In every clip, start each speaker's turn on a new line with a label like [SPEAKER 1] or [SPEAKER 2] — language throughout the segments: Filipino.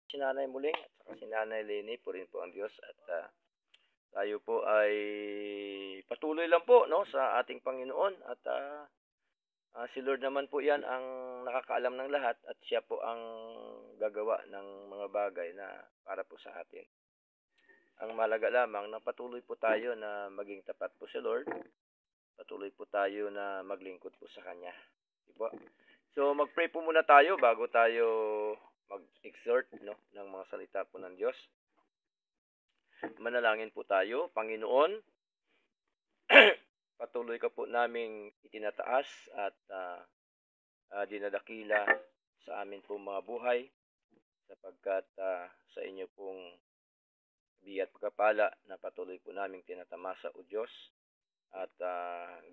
[SPEAKER 1] Si Nanay Muling at saka si Nanay Leni, purihin po ang Diyos at tayo po ay patuloy lang po no sa ating Panginoon at si Lord naman po 'yan ang nakakaalam ng lahat at siya po ang gagawa ng mga bagay na para po sa atin. Ang mahalaga lamang na patuloy po tayo na maging tapat po sa Lord. Patuloy po tayo na maglingkod po sa Kanya. Di ba? So mag-pray po muna tayo bago tayo mag-exhort no ng mga salita po ng Diyos. Manalangin po tayo. Panginoon, patuloy ka po naming itinataas at dinadakila sa amin pong mga buhay sapagkat sa inyo pong biyat pagkapala na patuloy po naming tinatamasa o Diyos at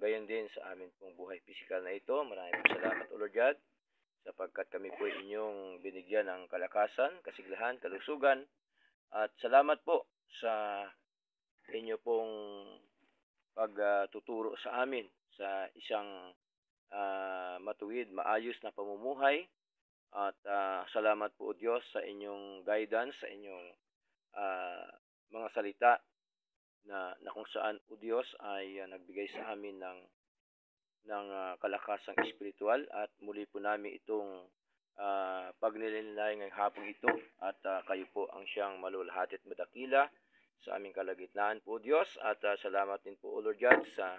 [SPEAKER 1] gayon din sa amin pong buhay pisikal na ito. Maraming salamat o Lord God sapagkat kami po inyong binigyan ng kalakasan, kasiglahan, kalusugan at salamat po sa inyo pong pagtuturo sa amin sa isang matuwid, maayos na pamumuhay at salamat po o Diyos sa inyong guidance, sa inyong mga salita na kung saan o Diyos ay nagbigay sa amin ng kalakasang espiritual at muli po namin itong pagnililay ngayong hapong ito at kayo po ang siyang malulahati at madakila sa aming kalagitnaan po Diyos at salamat din po o Lord God sa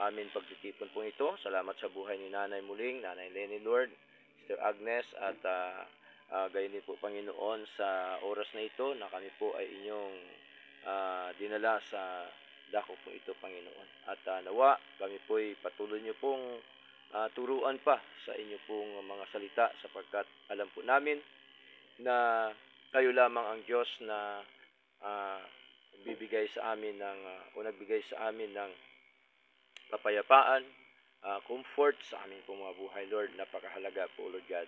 [SPEAKER 1] aming pagtitipon po ito. Salamat sa buhay ni Nanay Muling, Nanay Leni Lord, Sister Agnes at gayon din po Panginoon sa oras na ito na kami po ay inyong dinala sa dako po ito Panginoon. At nawa kami po ay patuloy niyo pong turuan pa sa inyo pong mga salita sapagkat alam po namin na kayo lamang ang Diyos na nagbibigay sa amin nagbigay sa amin ng kapayapaan, comfort sa aming pong mga buhay Lord. Napakahalaga po Lord God.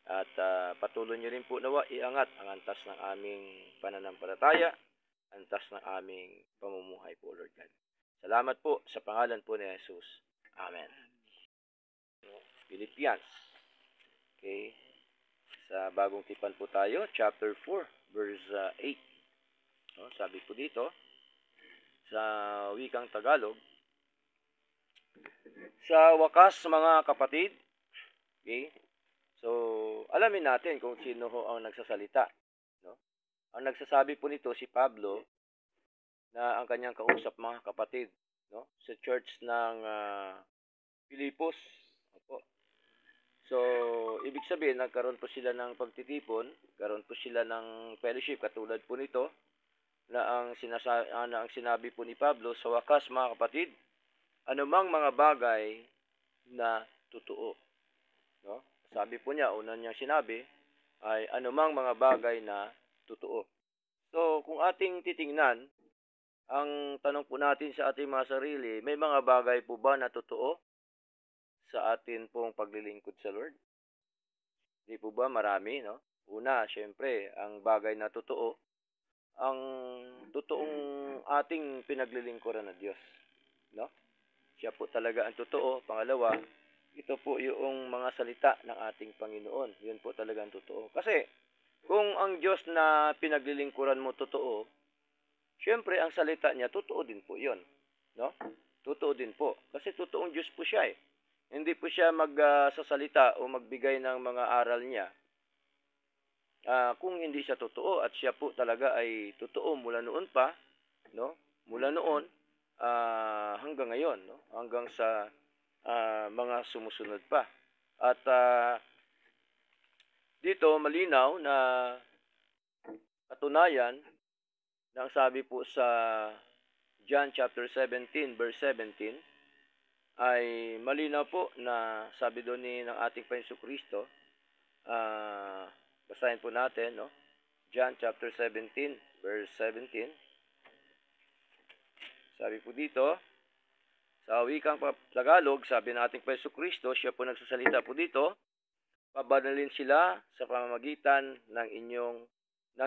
[SPEAKER 1] At patuloy niyo rin po nawa iangat ang antas ng aming pananampalataya, antas ng aming pamumuhay po Lord God. Salamat po sa pangalan po ni Jesus. Amen. Philippians. Okay. Sa bagong tipan po tayo, chapter 4, verse 8. No, sabi po dito, sa wikang Tagalog, sa wakas mga kapatid, okay, so alamin natin kung sino ho ang nagsasalita. No? Ang nagsasabi po nito si Pablo na ang kanyang kausap mga kapatid no? Sa church ng Filipos. Opo. So, ibig sabihin, nagkaroon po sila ng pagtitipon, karoon po sila ng fellowship katulad po nito na ang sinabi po ni Pablo, sa wakas mga kapatid, anumang mga bagay na totoo. No? Sabi po niya, una niyang sinabi, ay anumang mga bagay na totoo. So, kung ating titingnan, ang tanong po natin sa ating mga sarili, may mga bagay po ba na totoo sa atin pong paglilingkod sa Lord? Hindi po ba marami, no? Una, syempre, ang bagay na totoo, ang totoong ating pinaglilingkuran na Diyos. No? Siya po talaga ang totoo. Pangalawa, ito po yung mga salita ng ating Panginoon. Yun po talaga ang totoo. Kasi, kung ang Diyos na pinaglilingkuran mo totoo, syempre, ang salita niya, totoo din po yun. No? Totoo din po. Kasi totoong Diyos po siya eh. Hindi po siya magsasalita o magbigay ng mga aral niya kung hindi siya totoo at siya po talaga ay totoo mula noon pa, no? Mula noon hanggang ngayon, no? Hanggang sa mga sumusunod pa. At dito malinaw na katunayan ng sabi po sa John chapter 17 verse 17 ay malinaw po na sabi doon ng ating Panginoon Kristo, basahin po natin, no? John chapter 17 verse 17. Sabi po dito, sa wikang Tagalog, sabi ng ating Panginoon Kristo, siya po nagsasalita po dito, pabanalin sila sa pamamagitan ng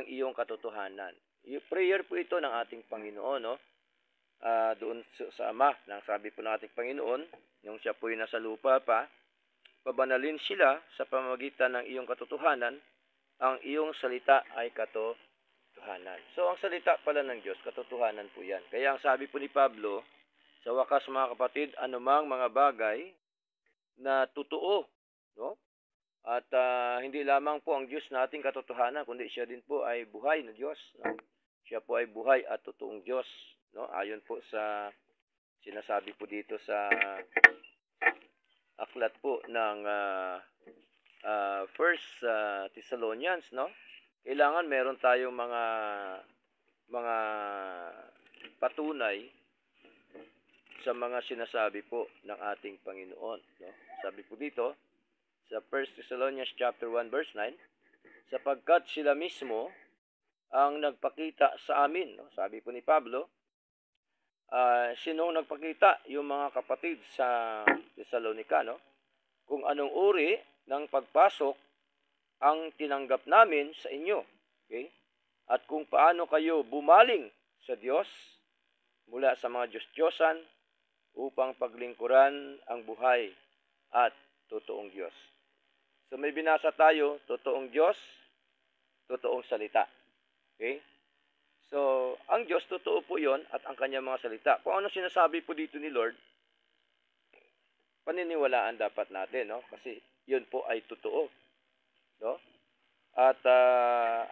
[SPEAKER 1] iyong katotohanan. Yung prayer po ito ng ating Panginoon, no? Doon sa Ama, nang sabi po ng ating Panginoon, nung siya po yung nasa lupa pa, pabanalin sila sa pamamagitan ng iyong katotohanan, ang iyong salita ay katotohanan. So, ang salita pala ng Diyos, katotohanan po yan. Kaya ang sabi po ni Pablo, sa wakas mga kapatid, anumang mga bagay na totoo, no? At hindi lamang po ang Diyos nating katotohanan, kundi siya din po ay buhay na Diyos. No? Siya po ay buhay at totoong Diyos. No? Ayon po sa sinasabi po dito sa aklat po ng First Thessalonians, no? Kailangan meron tayong mga patunay sa mga sinasabi po ng ating Panginoon, no? Sabi po dito sa 1 Thessalonians chapter 1 verse 9, sapagkat sila mismo ang nagpakita sa amin, no? Sabi po ni Pablo, sinong nagpakita? Yung mga kapatid sa Thessalonica, no? Kung anong uri ng pagpasok ang tinanggap namin sa inyo. Okay? At kung paano kayo bumaling sa Diyos mula sa mga Diyos-Diyosan upang paglingkuran ang buhay at totoong Diyos. So may binasa tayo, totoong Diyos, totoong salita. Okay? So, ang Diyos, totoo po yon at ang kanyang mga salita. Kung ano sinasabi po dito ni Lord, paniniwalaan dapat natin, no? Kasi yun po ay totoo. No? At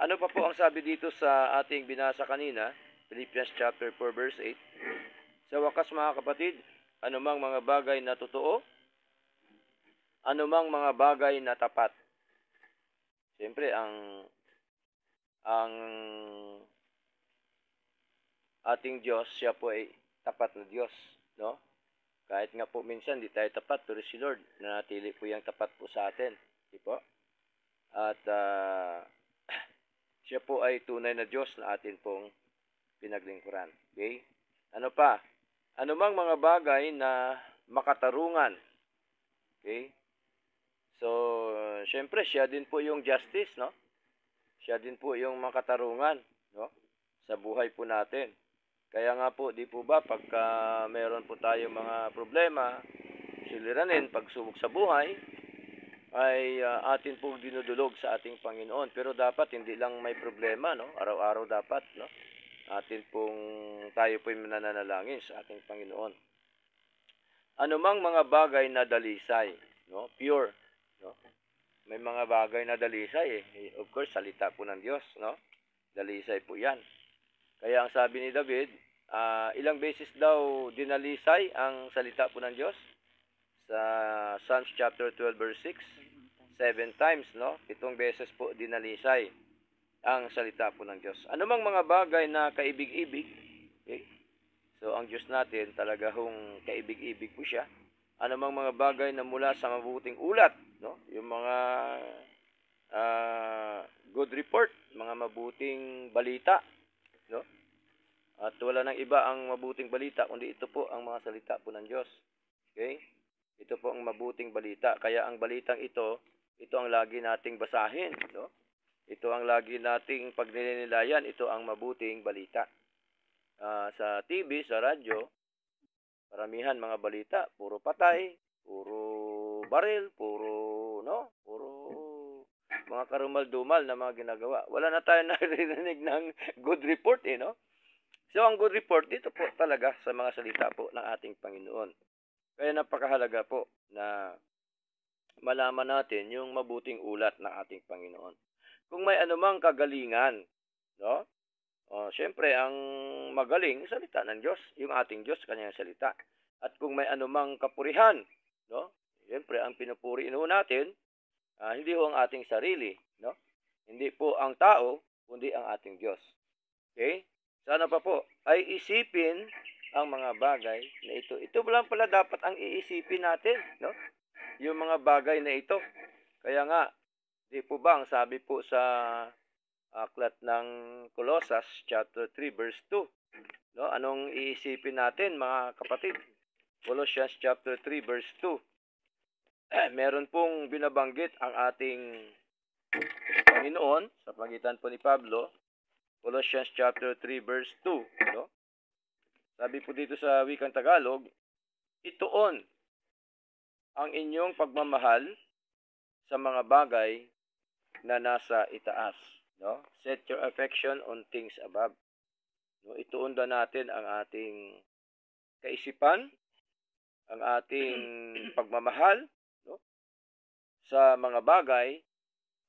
[SPEAKER 1] ano pa po ang sabi dito sa ating binasa kanina, Philippians chapter 4 verse 8. Sa wakas mga kapatid, anumang mga bagay na totoo, anumang mga bagay na tapat. Siyempre, ang ating Diyos, siya po ay tapat na Diyos, no? Kahit nga po minsan di tayo tapat, pero si Lord, nanatili po yung tapat po sa atin. Di po? At siya po ay tunay na Diyos na atin pong pinaglingkuran. Okay? Ano pa? Anumang mga bagay na makatarungan. Okay? So, syempre, siya din po yung justice, no? Siya din po yung makatarungan, no? Sa buhay po natin. Kaya nga po, di po ba, pagka meron po tayong mga problema, suliranin, pagsubok sa buhay, ay atin pong dinudulog sa ating Panginoon. Pero dapat hindi lang may problema, no? Araw-araw dapat, no? Atin pong tayo po yung mananalangin sa ating Panginoon. Anumang mga bagay na dalisay, no? Pure, no? May mga bagay na dalisay, eh. Of course, salita po ng Diyos, no? Dalisay po 'yan. Kaya ang sabi ni David, ilang beses daw dinalisay ang salita po ng Diyos? Sa Psalms chapter 12 verse 6, 7 times, no? 7 beses po dinalisay ang salita po ng Diyos. Anumang mga bagay na kaibig-ibig, okay? So, ang Diyos natin talaga hong kaibig-ibig po siya. Anumang mga bagay na mula sa mabuting ulat, no? Yung mga good report, mga mabuting balita, no? At wala nang iba ang mabuting balita, kundi ito po ang mga salita po ng Diyos. Okay? Ito po ang mabuting balita. Kaya ang balitang ito ang lagi nating basahin, no? Ito ang lagi nating pagninilayan, ito ang mabuting balita. Sa TV, sa radyo, paramihan mga balita, puro patay, puro baril, puro mga karumal-dumal na mga ginagawa. Wala na tayo narinig ng good report, no? So, ang good report dito po talaga sa mga salita po ng ating Panginoon. Kaya napakahalaga po na malaman natin yung mabuting ulat ng ating Panginoon. Kung may anumang kagalingan, no? Siyempre, ang magaling, salita ng Diyos, yung ating Diyos, kanyang salita. At kung may anumang kapurihan, no? Siyempre, ang pinupuri natin, hindi ho ang ating sarili, no? Hindi po ang tao, kundi ang ating Diyos. Okay? Sana pa po ay isipin ang mga bagay na ito. Ito lang pala dapat ang iisipin natin, no? Yung mga bagay na ito. Kaya nga, di po ba ang sabi po sa aklat ng Colossus chapter 3 verse 2, no? Anong iisipin natin, mga kapatid? Colossians chapter 3 verse 2. Meron pong binabanggit ang ating Panginoon sa pagitan po ni Pablo. Colossians chapter 3 verse 2, no? Sabi po dito sa wikang Tagalog, ituon ang inyong pagmamahal sa mga bagay na nasa itaas, no? Set your affection on things above. No, ituon natin ang ating kaisipan, ang ating pagmamahal, no, sa mga bagay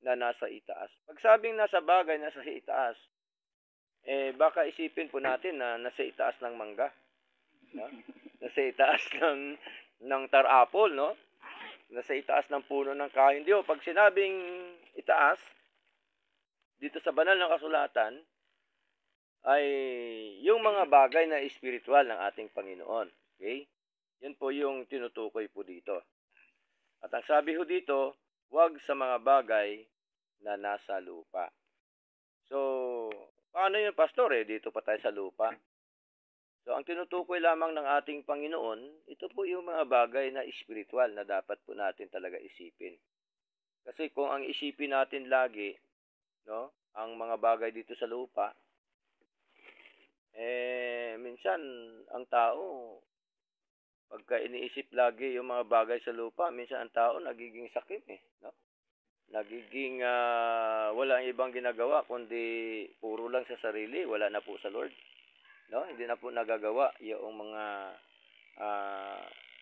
[SPEAKER 1] na nasa itaas. Pag sabing nasa bagay nasa itaas, baka isipin po natin na nasa itaas ng mangga, no? Nasa itaas ng tar-apple, no? Nasa itaas ng puno ng kahoy. Hindi, pag sinabing itaas, dito sa banal na kasulatan, ay yung mga bagay na espiritual ng ating Panginoon. Okay? Yan po yung tinutukoy po dito. At ang sabi ho dito, huwag sa mga bagay na nasa lupa. So, paano yun, Pastor? Dito pa tayo sa lupa. So, ang tinutukoy lamang ng ating Panginoon, ito po yung mga bagay na espiritual na dapat po natin talaga isipin. Kasi kung ang isipin natin lagi, no, ang mga bagay dito sa lupa, minsan ang tao, pagka iniisip lagi yung mga bagay sa lupa, minsan ang tao nagiging sakit, no? Nagiging wala ibang ginagawa kundi puro lang sa sarili, wala na po sa Lord. No? Hindi na po nagagawa yung mga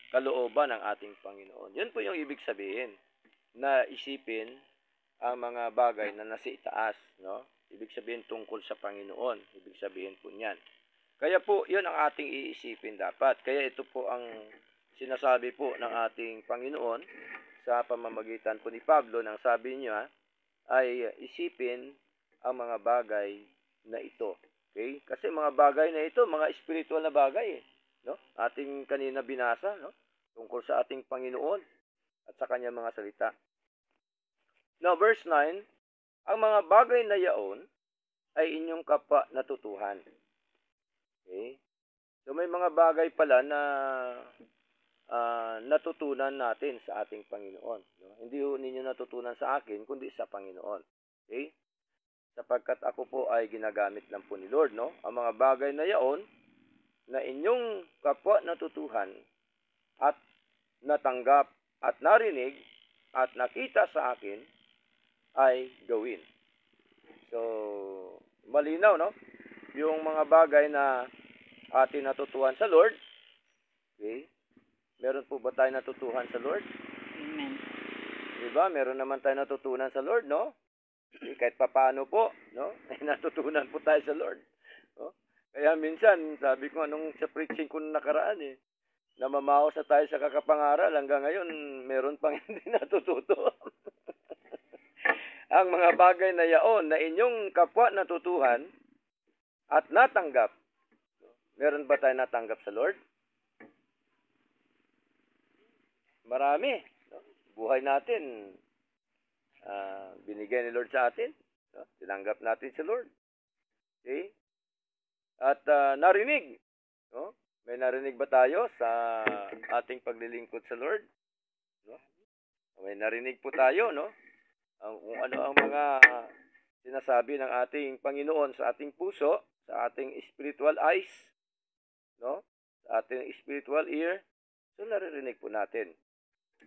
[SPEAKER 1] kalooban ng ating Panginoon. Yun po yung ibig sabihin na isipin ang mga bagay na nasa itaas, no? Ibig sabihin tungkol sa Panginoon. Ibig sabihin po niyan. Kaya po, yun ang ating iisipin dapat. Kaya ito po ang sinasabi po ng ating Panginoon sa pamamagitan po ni Pablo nang sabi niya ay isipin ang mga bagay na ito. Okay? Kasi mga bagay na ito, mga spiritual na bagay, no? Ating kanina binasa, no? Tungkol sa ating Panginoon at sa kanyang mga salita. Now, verse 9, ang mga bagay na yaon ay inyong kapwa natutuhan. Okay? So, may mga bagay pala na natutunan natin sa ating Panginoon. No? Hindi ninyo natutunan sa akin, kundi sa Panginoon. Okay? Sapagkat ako po ay ginagamit lang po ni Lord, no? Ang mga bagay na yaon na inyong kapwa natutuhan at natanggap at narinig at nakita sa akin ay gawin. So, malinaw, no? Yung mga bagay na atin natutuhan sa Lord, okay? Meron po ba tayo natutuhan sa Lord?
[SPEAKER 2] Amen.
[SPEAKER 1] Diba? Meron naman tayo natutunan sa Lord, no? Kahit papaano po, no? Ay natutunan po tayo sa Lord. No? Kaya minsan, sabi ko anong sa preaching ko nakaraan namamaos na tayo sa kakapangaral, hanggang ngayon, meron pang hindi natututo. Ang mga bagay na yaon na inyong kapwa natutuhan at natanggap. Meron ba tayo natanggap sa Lord? Marami. No? Buhay natin, binigay ni Lord sa atin. No? Tinanggap natin si Lord. Okay? At narinig. No? May narinig ba tayo sa ating paglilingkod sa Lord? No? May narinig po tayo, no? Kung ano ang mga sinasabi ng ating Panginoon sa ating puso, sa ating spiritual eyes, no? Sa ating spiritual ear. So, naririnig po natin.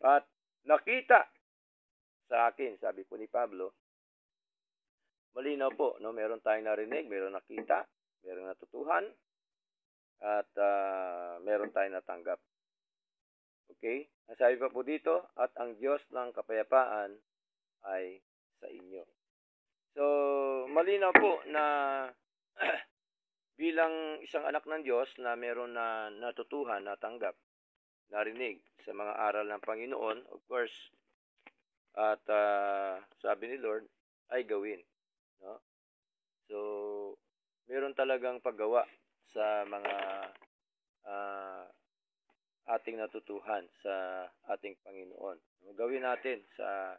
[SPEAKER 1] At nakita sa akin, sabi po ni Pablo, malinaw po, no? Meron tayong narinig, meron nakita, meron natutuhan, at meron tayong natanggap. Okay? Ang sabi pa po dito, at ang Diyos ng kapayapaan ay sa inyo. So, malinaw po na bilang isang anak ng Diyos na meron na natutuhan, natanggap, narinig sa mga aral ng Panginoon, of course, at sabi ni Lord, ay gawin. No? So, meron talagang paggawa sa mga ating natutuhan sa ating Panginoon. No? Gawin natin sa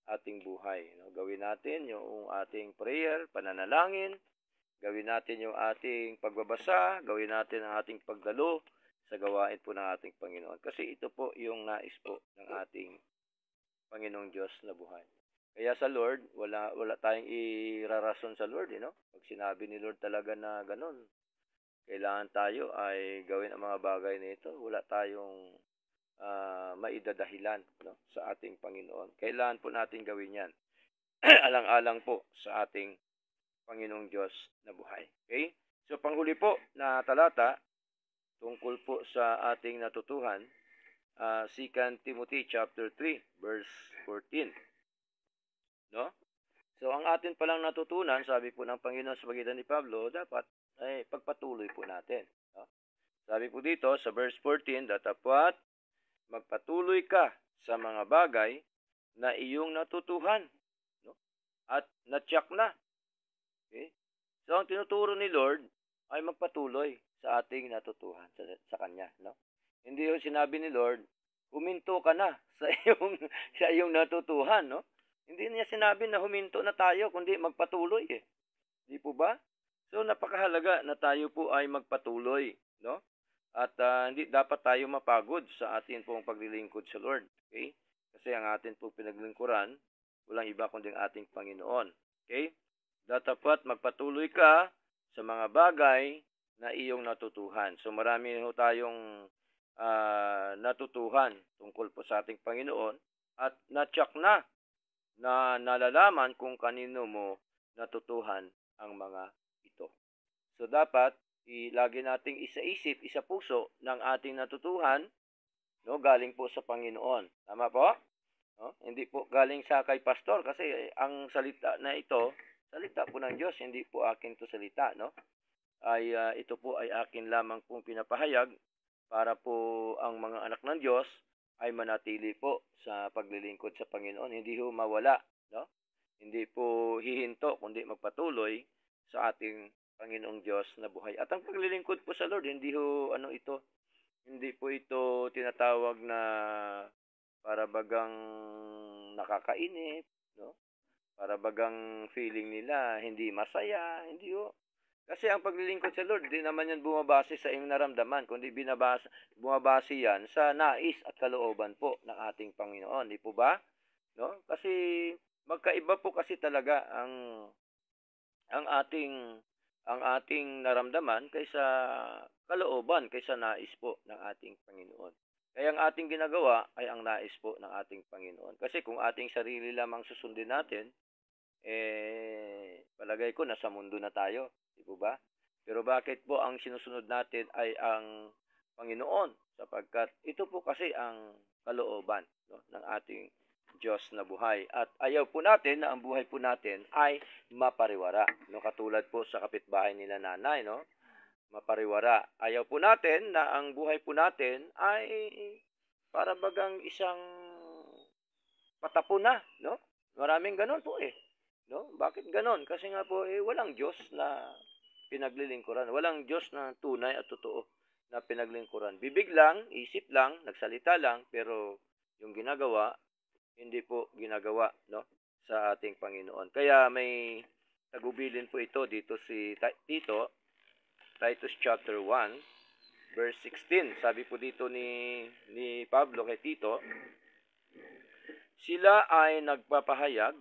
[SPEAKER 1] ating buhay. No? Gawin natin yung ating prayer, pananalangin, gawin natin yung ating pagbabasa, gawin natin ang ating pagdalo sa gawain po ng ating Panginoon. Kasi ito po yung nais po ng ating Panginoong Diyos na buhay. Kaya sa Lord, wala tayong irarason sa Lord, no? Pag sinabi ni Lord talaga na ganun, kailangan tayo ay gawin ang mga bagay na ito. Wala tayong maidadahilan, no, sa ating Panginoon. Kailangan po natin gawin yan. alang-alang po sa ating Panginoong Diyos na buhay. Okay? So, panghuli po na talata tungkol po sa ating natutuhan, 2 Timothy chapter 3, verse 14. No? So, ang atin palang natutunan, sabi po ng Panginoon sa pagitan ni Pablo, dapat ay pagpatuloy po natin. No? Sabi po dito sa verse 14, datapwat magpatuloy ka sa mga bagay na iyong natutuhan, no? At natyak na. Okay? So, ang tinuturo ni Lord ay magpatuloy sa ating natutuhan sa Kanya, no? Hindi yung sinabi ni Lord, huminto ka na sa iyong natutuhan, no? Hindi niya sinabi na huminto na tayo, kundi magpatuloy eh. Di po ba? So, napakahalaga na tayo po ay magpatuloy, no? At hindi dapat tayo mapagod sa atin pong paglilingkod sa Lord. Okay? Kasi ang atin pong pinaglingkuran, walang iba kundi ang ating Panginoon. Okay? Dapat magpatuloy ka sa mga bagay na iyong natutuhan. So marami ho tayong natutuhan tungkol po sa ating Panginoon at natsak na nalalaman kung kanino mo natutuhan ang mga ito. So dapat lagi nating isaisip, isapuso ng ating natutuhan, no, galing po sa Panginoon. Tama po? No? Hindi po galing sa kay pastor kasi ang salita na ito, salita po ng Diyos, hindi po akin to salita, no? Ito po ay akin lamang pong pinapahayag para po ang mga anak ng Diyos ay manatili po sa paglilingkod sa Panginoon, hindi ho mawala, no? Hindi po hihinto kundi magpatuloy sa ating Panginoong Diyos na buhay. At ang paglilingkod po sa Lord, hindi ho hindi po ito tinatawag na para bagang nakakainip, no? Para bagang feeling nila hindi masaya, hindi ho. Kasi ang paglilingkod sa Lord, di naman yan bumabase sa iyong naramdaman, kundi bumabase yan sa nais at kalooban po ng ating Panginoon. Di po ba? No? Kasi magkaiba po kasi talaga ang ating naramdaman kaysa kalooban, kaysa nais po ng ating Panginoon. Kaya ang ating ginagawa ay ang nais po ng ating Panginoon. Kasi kung ating sarili lamang susundin natin, palagay ko nasa mundo na tayo. Di po ba? Pero bakit po ang sinusunod natin ay ang Panginoon? Sapagkat ito po kasi ang kalooban, no, ng ating Diyos na buhay. At ayaw po natin na ang buhay po natin ay mapariwara. No? Katulad po sa kapitbahay nila nanay, no? Mapariwara. Ayaw po natin na ang buhay po natin ay para bagang isang patapon na, no? Maraming ganon po eh. No? Bakit ganon? Kasi nga po walang Diyos na pinaglilingkuran. Walang Diyos na tunay at totoo na pinaglingkuran. Bibig lang, isip lang, nagsalita lang, pero yung ginagawa hindi po ginagawa, no, sa ating Panginoon. Kaya may tagubilin po ito dito si Tito, Titus chapter 1, verse 16. Sabi po dito ni Pablo kay Tito, sila ay nagpapahayag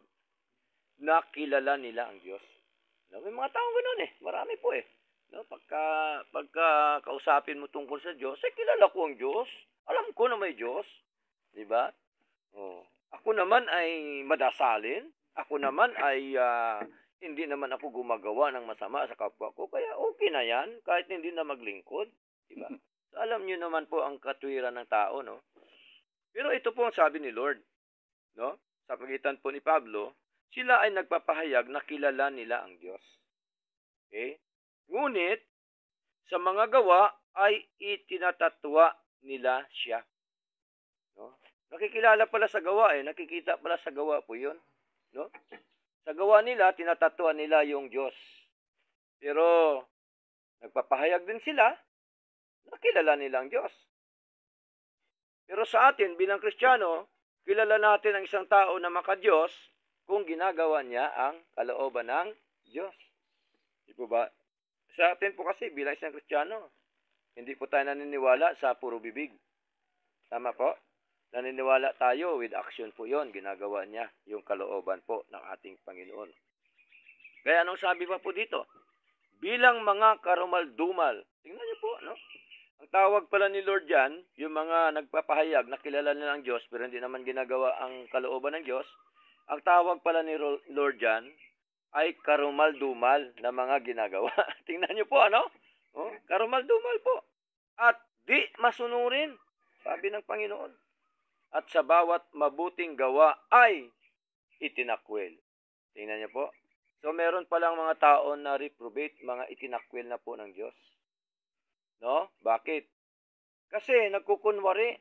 [SPEAKER 1] na kilala nila ang Diyos. No, may mga taong ganoon eh. Marami po eh. No, pagka kausapin mo tungkol sa Diyos, kilala ko ang Diyos. Alam ko na may Diyos. Di ba? Oh. Ako naman ay madasalin. Ako naman ay hindi naman ako gumagawa ng masama sa kapwa ko. Kaya okay na yan, kahit hindi na maglingkod. Diba? So, alam niyo naman po ang katwiran ng tao, no? Pero ito po ang sabi ni Lord, no? Sa pagitan po ni Pablo, sila ay nagpapahayag na kilala nila ang Diyos. Okay? Ngunit, sa mga gawa ay itinatatwa nila siya. No? Nakikilala pala sa gawa eh. Nakikita pala sa gawa po yun. No? Sa gawa nila, tinatatwa nila yung Diyos. Pero, nagpapahayag din sila na kilala nilang Diyos. Pero sa atin, bilang Kristiyano, kilala natin ang isang tao na maka-Diyos kung ginagawa niya ang kalooban ng Diyos. Di po ba? Sa atin po kasi, bilang isang Kristiyano, hindi po tayo naniniwala sa puro bibig. Tama po? Naniniwala tayo with action po yon, ginagawa niya yung kalooban po ng ating Panginoon. Kaya anong sabi pa po dito? Bilang mga karumal-dumal. Tingnan niyo po, no? Ang tawag pala ni Lord yan, yung mga nagpapahayag na kilala nila ang Diyos pero hindi naman ginagawa ang kalooban ng Diyos, Ang tawag pala ni Lord dyan ay karumal-dumal na mga ginagawa. Tingnan niyo po, ano? Oh, karumal-dumal po. At di masunurin, sabi ng Panginoon. At sa bawat mabuting gawa ay itinakwil. Tingnan niyo po. So, meron palang mga tao na reprobate, mga itinakwil na po ng Diyos. No? Bakit? Kasi nagkukunwari.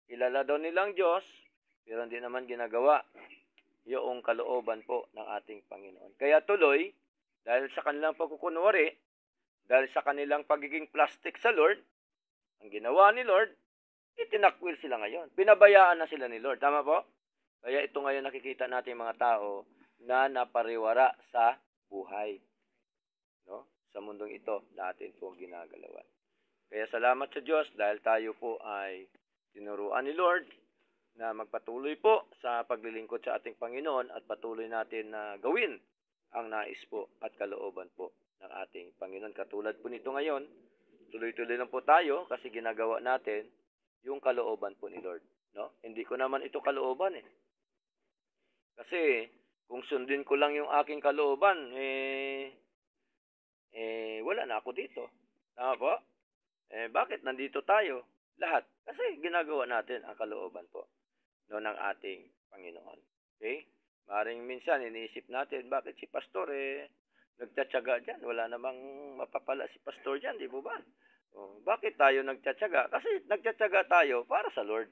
[SPEAKER 1] Kilala daw nilang Diyos, pero hindi naman ginagawa yung kalooban po ng ating Panginoon. Kaya tuloy, dahil sa kanilang pagkukunwari, dahil sa kanilang pagiging plastic sa Lord, ang ginawa ni Lord, itinakwil sila ngayon. Pinabayaan na sila ni Lord. Tama po? Kaya ito ngayon nakikita natin mga tao na napariwara sa buhay. No? Sa mundong ito, natin po ginagalawan. Kaya salamat sa Diyos dahil tayo po ay tinuruan ni Lord na magpatuloy po sa paglilingkod sa ating Panginoon at patuloy natin na gawin ang nais po at kalooban po ng ating Panginoon. Katulad po nito ngayon, tuloy-tuloy lang po tayo kasi ginagawa natin yung kalooban po ni Lord. No? Hindi ko naman ito kalooban eh. Kasi kung sundin ko lang yung aking kalooban, wala na ako dito. Tama po? Bakit nandito tayo? Lahat. Kasi ginagawa natin ang kalooban po ng ating Panginoon. Okay? Maring minsan iniisip natin, bakit si pastor nagtsatsaga dyan? Wala namang mapapala si pastor dyan, di po ba? Bakit tayo nagtsatsaga? Kasi nagtsatsaga tayo para sa Lord.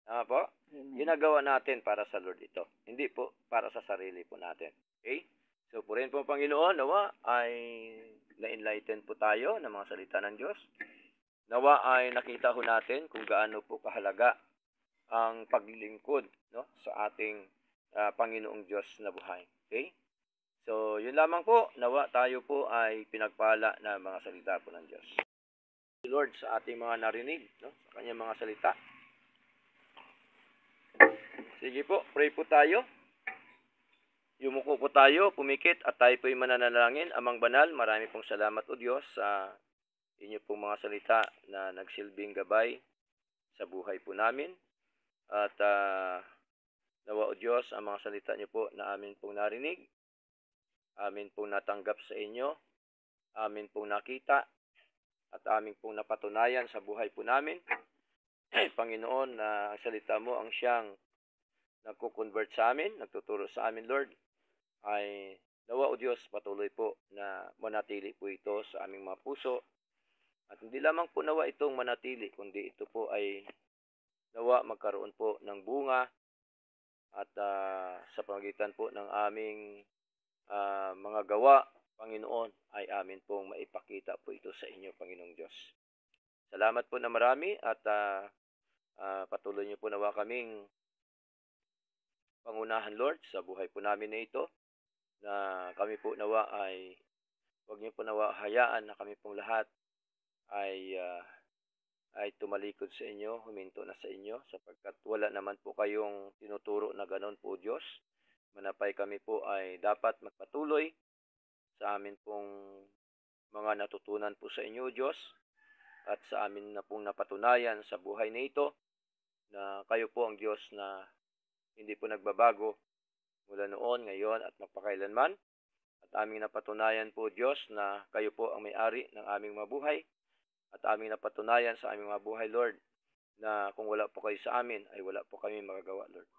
[SPEAKER 1] Tama po? Ginagawa natin para sa Lord ito. Hindi po para sa sarili po natin. Okay? So, purihin po ang Panginoon, nawa ay na-enlighten po tayo ng mga salita ng Diyos. Nawa ay nakita ho natin kung gaano po kahalaga ang paglilingkod sa ating Panginoong Diyos na buhay. Okay? So, yun lamang po. Nawa tayo po ay pinagpala na mga salita po ng Diyos. Lord, sa ating mga narinig, sa kanyang mga salita. Sige po, pray po tayo. Yumuko po tayo, pumikit, at tayo po'y mananalangin. Amang banal, marami pong salamat o Diyos sa inyo pong mga salita na nagsilbing gabay sa buhay po namin. At nawa o Diyos, ang mga salita niyo po na amin pong narinig, amin pong natanggap sa inyo, amin pong nakita, at amin pong napatunayan sa buhay po namin. Panginoon, na ang salita mo ang siyang nagko-convert sa amin, nagtuturo sa amin, Lord, ay nawa o Diyos, patuloy po na manatili po ito sa aming mga puso. At hindi lamang po nawa itong manatili, kundi ito po ay nawa magkaroon po ng bunga at sa pamagitan po ng aming mga gawa, Panginoon, ay amin pong maipakita po ito sa inyo, Panginoong Diyos. Salamat po na marami at patuloy niyo po nawa kaming pangunahan, Lord, sa buhay po namin na ito, na kami po nawa ay huwag niyo po nawa hayaan na kami pong lahat ay tumalikod sa inyo, huminto na sa inyo, sapagkat wala naman po kayong tinuturo na ganon po, Diyos. Manapay kami po ay dapat magpatuloy sa amin pong mga natutunan po sa inyo, Diyos, at sa amin na pong napatunayan sa buhay na ito, na kayo po ang Diyos na hindi po nagbabago mula noon, ngayon, at magpakailanman. At aming napatunayan po, Diyos, na kayo po ang may-ari ng aming mabuhay. At aming napatunayan sa aming mga buhay, Lord, na kung wala po kayo sa amin, ay wala po kami magagawa, Lord.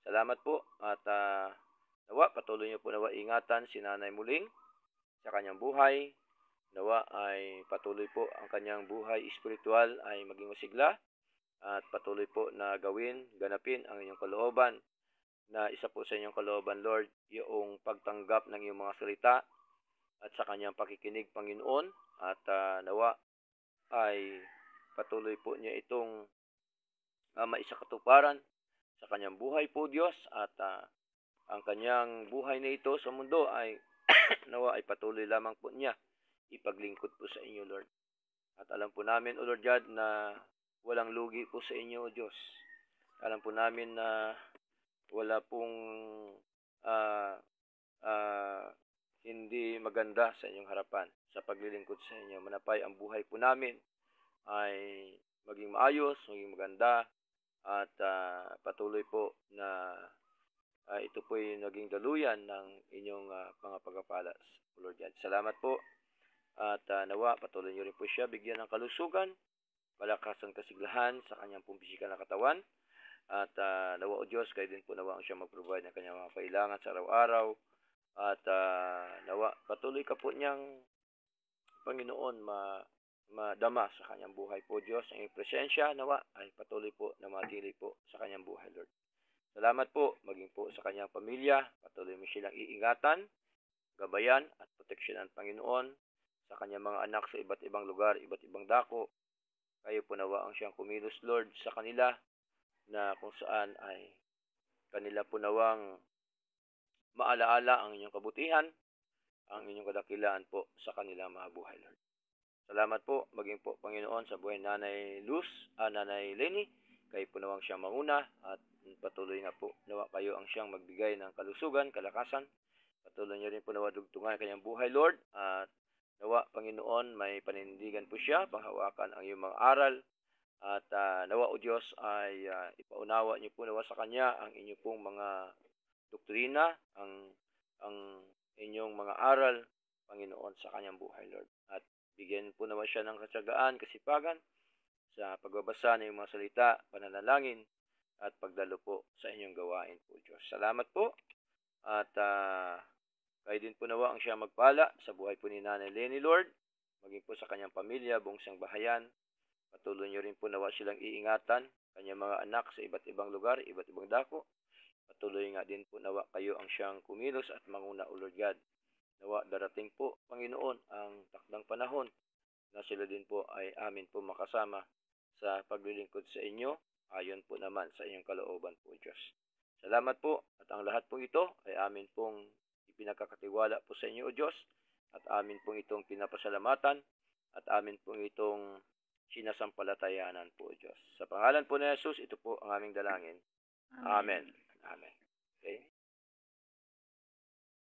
[SPEAKER 1] Salamat po at nawa, patuloy niyo po nawa ingatan si Nanay Muling sa kanyang buhay. Nawa ay patuloy po ang kanyang buhay espiritual ay maging masigla at patuloy po na gawin, ganapin ang inyong kalooban, na isa po sa inyong kalooban, Lord, yung pagtanggap ng iyong mga salita at sa kanyang pakikinig, Panginoon, at nawa ay patuloy po niya itong maisakatuparan sa kanyang buhay po, Diyos, at ang kanyang buhay na ito sa mundo ay nawa ay patuloy lamang po niya ipaglingkod po sa inyo, Lord. At alam po namin, O Lord God, na walang lugi po sa inyo, O Diyos. Alam po namin na wala pong hindi maganda sa inyong harapan sa paglilingkod sa inyo. Manapay ang buhay po namin ay maging maayos, maging maganda, at patuloy po na ito po'y naging daluyan ng inyong mga pagpapala, Lord God. Salamat po. At nawa, patuloy niyo rin po siya bigyan ng kalusugan, palakasan, kasiglahan sa kanyang pong pisikal na katawan. At nawa o Diyos, kayo din po nawa ang siya mag-provide ng kanyang mga kailangan sa araw-araw. At nawa, patuloy ka po niyang, Panginoon, madama sa kanyang buhay po, Diyos. Ang iyong presensya, nawa, ay patuloy po na matili po sa kanyang buhay, Lord. Salamat po, maging po sa kanyang pamilya. Patuloy mo silang iingatan, gabayan, at proteksyonan, Panginoon, sa kanyang mga anak sa iba't ibang lugar, iba't ibang dako. Kayo po nawa ang siyang kumilos, Lord, sa kanila, na kung saan ay kanila po nawang maalaala ang inyong kabutihan, ang inyong kadakilaan po sa kanilang mga buhay, Lord. Salamat po, maging po, Panginoon, sa buhay Nanay Luz, Nanay Lenny. Kayo po nawang siyang manguna at patuloy nga po nawa kayo ang siyang magbigay ng kalusugan, kalakasan. Patuloy niyo rin po nawa dugtungan kanyang buhay, Lord. At nawa, Panginoon, may panindigan po siya, panghawakan ang iyong mga aral. At nawa o Diyos ay ipaunawa niyo po nawa sa kanya ang inyong pong mga doktrina, ang inyong mga aral, Panginoon, sa kanyang buhay, Lord. At bigyan po naman siya ng katsagaan, kasipagan sa pagbabasa ng mga salita, pananalangin, at pagdalo po sa inyong gawain po, Diyos. Salamat po. At kayo din po nawa ang siya magpala sa buhay po ni Nanay Lenny, Lord. Maging po sa kanyang pamilya, buong sangbahayan. Patuloy niyo rin po nawa silang iingatan, kanyang mga anak sa iba't ibang lugar, iba't ibang dako. Patuloy nga din po nawa kayo ang siyang kumilos at manguna, O Lord God. Nawa darating po, Panginoon, ang takdang panahon na sila din po ay amin po makasama sa paglilingkod sa inyo, ayon po naman sa inyong kalooban po, Diyos. Salamat po, at ang lahat po ito ay amin pong ipinagkakatiwala po sa inyo, O Diyos, at amin pong itong pinapasalamatan, at amin pong itong sinasampalatayanan po, Diyos. Sa pangalan po ni Jesus, ito po ang aming dalangin. Amen. Amen. Okay.